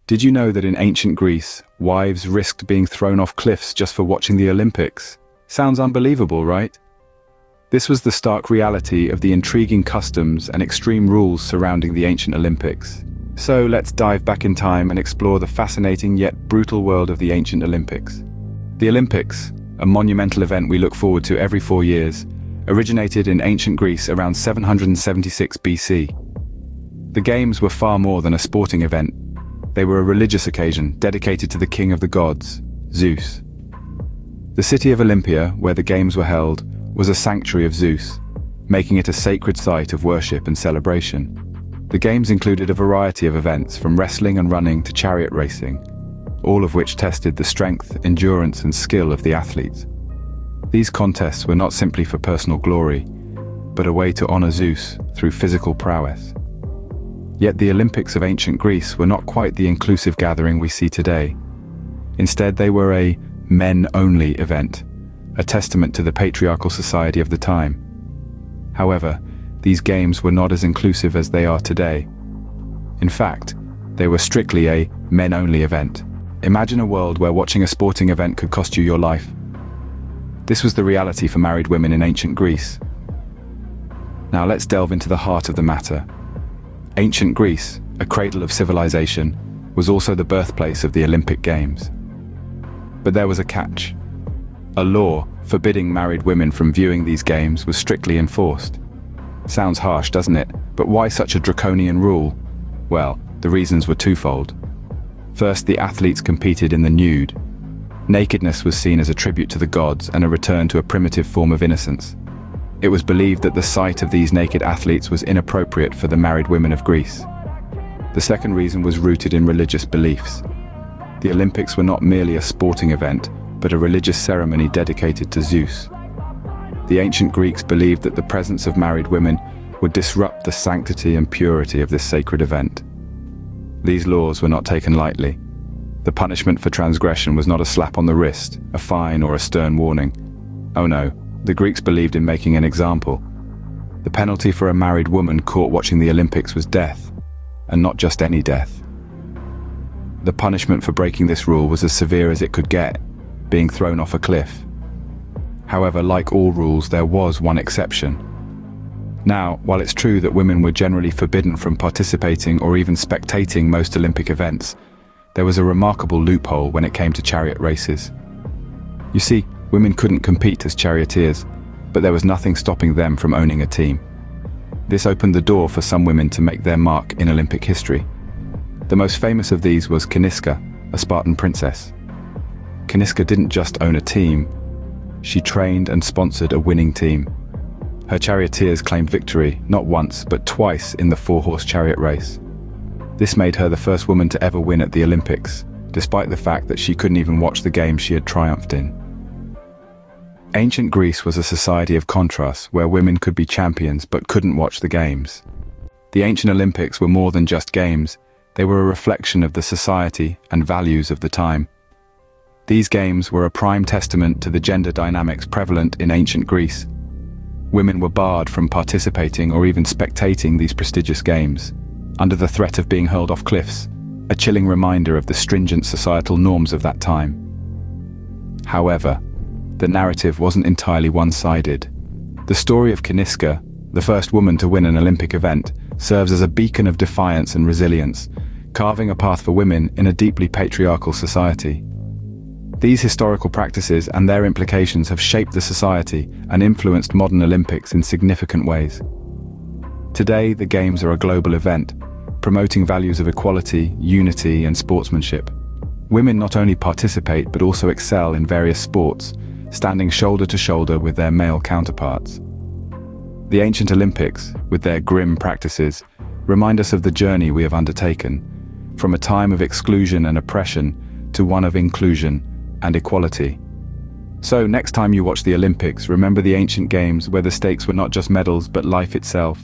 Did you know that in ancient Greece, wives risked being thrown off cliffs just for watching the Olympics? Sounds unbelievable, right? This was the stark reality of the intriguing customs and extreme rules surrounding the ancient Olympics. So let's dive back in time and explore the fascinating yet brutal world of the ancient Olympics. The Olympics, a monumental event we look forward to every 4 years, originated in ancient Greece around 776 BC. The Games were far more than a sporting event. They were a religious occasion dedicated to the king of the gods, Zeus. The city of Olympia, where the Games were held, was a sanctuary of Zeus, making it a sacred site of worship and celebration. The Games included a variety of events from wrestling and running to chariot racing, all of which tested the strength, endurance, and skill of the athletes. These contests were not simply for personal glory, but a way to honor Zeus through physical prowess. Yet the Olympics of ancient Greece were not quite the inclusive gathering we see today. Instead, they were a men-only event, a testament to the patriarchal society of the time. However, these games were not as inclusive as they are today. In fact, they were strictly a men-only event. Imagine a world where watching a sporting event could cost you your life. This was the reality for married women in ancient Greece. Now let's delve into the heart of the matter. Ancient Greece, a cradle of civilization, was also the birthplace of the Olympic Games. But there was a catch. A law forbidding married women from viewing these games was strictly enforced. Sounds harsh, doesn't it? But why such a draconian rule? Well, the reasons were twofold. First, the athletes competed in the nude. Nakedness was seen as a tribute to the gods and a return to a primitive form of innocence. It was believed that the sight of these naked athletes was inappropriate for the married women of Greece. The second reason was rooted in religious beliefs. The Olympics were not merely a sporting event, but a religious ceremony dedicated to Zeus. The ancient Greeks believed that the presence of married women would disrupt the sanctity and purity of this sacred event. These laws were not taken lightly. The punishment for transgression was not a slap on the wrist, a fine, or a stern warning. Oh no, the Greeks believed in making an example. The penalty for a married woman caught watching the Olympics was death, and not just any death. The punishment for breaking this rule was as severe as it could get, being thrown off a cliff. However, like all rules, there was one exception. Now, while it's true that women were generally forbidden from participating or even spectating most Olympic events, there was a remarkable loophole when it came to chariot races. You see, women couldn't compete as charioteers, but there was nothing stopping them from owning a team. This opened the door for some women to make their mark in Olympic history. The most famous of these was Caniska, a Spartan princess. Caniska didn't just own a team, she trained and sponsored a winning team. Her charioteers claimed victory not once but twice in the 4-horse chariot race. This made her the first woman to ever win at the Olympics, despite the fact that she couldn't even watch the games she had triumphed in. Ancient Greece was a society of contrasts where women could be champions but couldn't watch the games. The ancient Olympics were more than just games, they were a reflection of the society and values of the time. These games were a prime testament to the gender dynamics prevalent in ancient Greece. Women were barred from participating or even spectating these prestigious games, under the threat of being hurled off cliffs, a chilling reminder of the stringent societal norms of that time. However, the narrative wasn't entirely one-sided. The story of Caniska, the first woman to win an Olympic event, serves as a beacon of defiance and resilience, carving a path for women in a deeply patriarchal society. These historical practices and their implications have shaped the society and influenced modern Olympics in significant ways. Today, the Games are a global event, promoting values of equality, unity, and sportsmanship. Women not only participate but also excel in various sports, standing shoulder to shoulder with their male counterparts. The ancient Olympics, with their grim practices, remind us of the journey we have undertaken, from a time of exclusion and oppression to one of inclusion and equality. So next time you watch the Olympics, remember the ancient games where the stakes were not just medals but life itself.